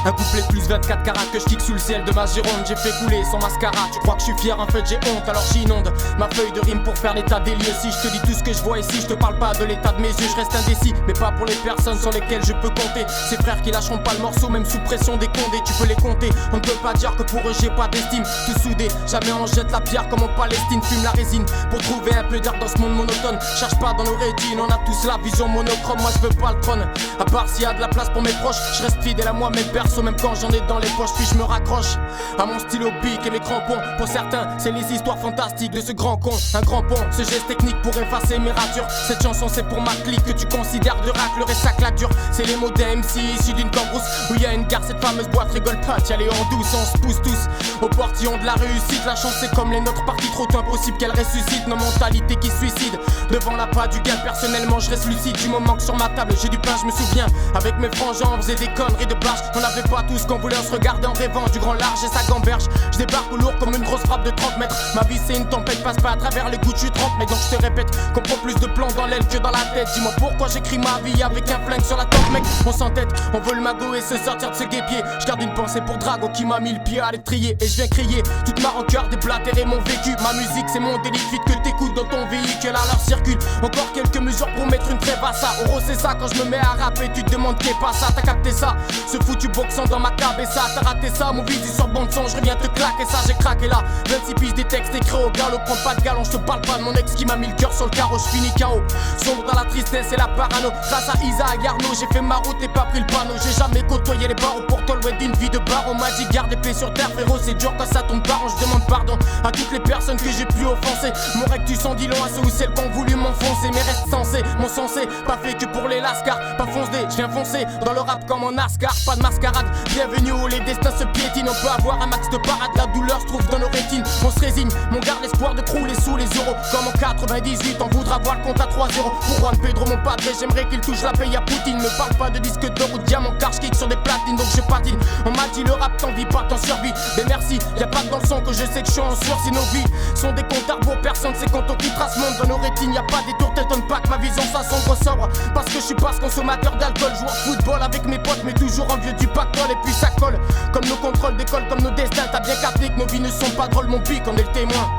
Un couplet plus 24 carats que je kick sous le ciel de ma Gironde. J'ai fait couler sans mascara, tu crois que je suis fier, en fait j'ai honte. Alors j'inonde ma feuille de rime pour faire l'état des lieux. Si je te dis tout ce que je vois ici, je te parle pas de l'état de mes yeux. Je reste indécis, mais pas pour les personnes sur lesquelles je peux compter. Ces frères qui lâcheront pas le morceau, même sous pression des condés. Tu peux les compter, on ne peut pas dire que pour eux j'ai pas d'estime. Tout soudé, jamais on jette la pierre comme en Palestine. Fume la résine pour trouver un peu d'air dans ce monde monotone. Cherche pas dans nos rétines, on a tous la vision monochrome. Moi je veux pas le trône, à part s'il y a de la place pour mes proches. Je reste fidèle à moi-même perso, même quand j'en ai dans les poches. Puis je me raccroche à mon stylo bic et mes crampons. Pour certains, c'est les histoires fantastiques de ce grand con. Un grand pont, ce geste technique pour effacer mes ratures. Cette chanson c'est pour ma clique que tu considères de racleur et sac la dure. C'est les mots d'un MC issus d'une cambrousse où y a une gare, cette fameuse boîte rigole pas. T'y aller en douce, on se pousse tous au portillon de la réussite. La chance c'est comme les nôtres, partie trop tôt, impossible qu'elle ressuscite. Nos mentalités qui suicident devant la pas du gain. Personnellement je reste lucide, du moment que sur ma table j'ai du pain. Je me souviens, avec mes frangins on faisait des conneries de bâche. On avait pas tout ce qu'on voulait, on se regardait en rêvant du grand large et sa gamberge. Je débarque au lourd comme une grosse frappe de 30 mètres. Ma vie c'est une tempête, passe pas à travers les gouttes, je suis trempe. Mais donc je te répète qu'on prend plus de plomb dans l'aile que dans la tête. Dis-moi pourquoi j'écris ma vie avec un flingue sur la tempe, mec. On s'entête, on veut le magot et se sortir de ce guépier. Je garde une pensée pour Drago qui m'a mis le pied à l'étrier. Et je viens crier toute ma rancœur, déblatérer mon vécu. Ma musique c'est mon délit, vite que t'écoutes dans ton véhicule. Alors circule, encore quelques mesures pour mettre une trêve à ça. Oro c'est ça, quand je me mets à rapper tu te demandes qu'est pas ça. T'as capté ça, ce foutu boxant dans ma cabessa. T'as raté ça, mon visu sur bande son, je reviens te claquer ça. J'ai craqué là, 26 piges des textes écrits au galop. Prends pas de galon, je te parle pas de mon ex qui m'a mis le cœur sur le carreau. Je finis KO, sombre dans la tristesse et la parano. Grâce à Isa et Garno, j'ai fait ma route et pas pris le panneau. J'ai jamais côtoyé les barreaux, pour toi le d'une vie de bar. On m'a dit garde les pieds sur terre frérot, c'est dur quand ça tombe par an. Je demande pardon à toutes les personnes que j'ai pu offenser. Mon rectus en dit long à ceux ou celles qui ont voulu m'enfoncer. Mais reste sensé, mon sensé, pas fait que pour les lascars. Pas foncé, je viens foncer dans le rap comme en NASCAR. Pas de mascarade, bienvenue où les destins se piétinent. On peut avoir un max de parade, la douleur se trouve dans nos rétines. On se résigne, mon garde l'espoir de crouler sous les euros. Comme en 98, on voudra voir le compte à 3-0. Pour Juan Pedro mon padre, j'aimerais qu'il touche la paye à Poutine. Ne parle pas de disque d'or ou de diamant car je kick sur des platines. Donc je patine, on m'a dit le rap t'en vis pas, t'en survis. Mais merci, y'a pas que dans le son que je sais que je suis en sursis. Nos vies sont des comptes à rebours, personne sait quand on quittera ce monde. Dans nos rétines y'a pas des tours, t'étonnes pas que ma vision soit sombre sobre. Parce que je suis pas ce consommateur d'alcool. Joueur de football avec mes potes mais toujours en vieux du pactole. Et puis ça colle, comme nos contrôles d'école, comme nos destins. T'as bien capté que nos vies ne sont pas drôles, mon pic, on est le témoin.